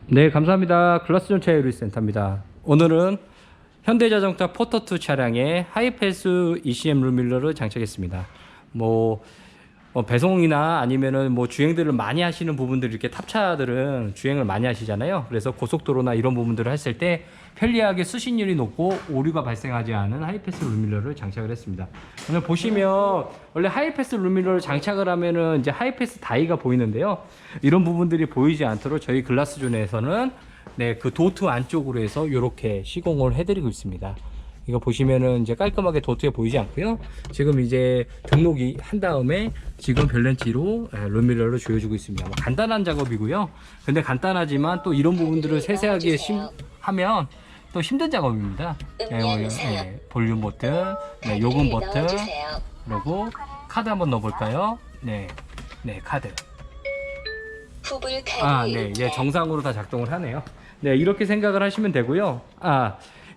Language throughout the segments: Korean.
네, 감사합니다. 글라스존 차이리 센터입니다. 오늘은 현대자동차 포터2 차량에 하이패스 ECM 룸밀러를 장착했습니다. 배송이나 아니면은 주행들을 많이 하시는 부분들, 이렇게 탑차들은 주행을 많이 하시잖아요. 그래서 고속도로나 이런 부분들을 했을 때 편리하게 수신율이 높고 오류가 발생하지 않은 하이패스 룸밀러를 장착을 했습니다. 오늘 보시면 원래 하이패스 룸밀러를 장착을 하면은 이제 하이패스 다이가 보이는데요. 이런 부분들이 보이지 않도록 저희 글라스존에서는 그 도트 안쪽으로 해서 이렇게 시공을 해드리고 있습니다. 이거 보시면은 이제 깔끔하게 도트에 보이지 않고요. 지금 이제 등록이 한 다음에 지금 별렌치로 룸밀러를 조여주고 있습니다. 간단한 작업이고요. 근데 간단하지만 또 이런 부분들을 세세하게 하면 또 힘든 작업입니다. 볼륨 버튼, 요금 버튼, 그리고 카드 한번 넣어볼까요? 네, 카드. 이제 정상으로 다 작동을 하네요. 네, 이렇게 생각을 하시면 되고요.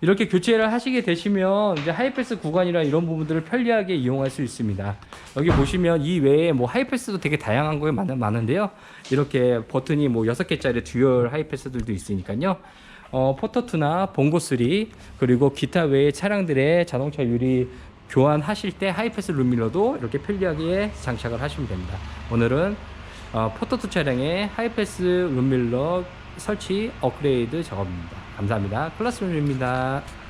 이렇게 교체를 하시게 되시면 이제 하이패스 구간이나 이런 부분들을 편리하게 이용할 수 있습니다. 여기 보시면 이 외에 하이패스도 되게 다양한 거에 많은데요. 이렇게 버튼이 6개짜리 듀얼 하이패스들도 있으니까요. 포터2나 봉고3 그리고 기타 외의 차량들의 자동차 유리 교환하실 때 하이패스 룸밀러도 이렇게 편리하게 장착을 하시면 됩니다. 오늘은 포터2 차량의 하이패스 룸밀러 설치 업그레이드 작업입니다. 감사합니다. 클라스룸입니다.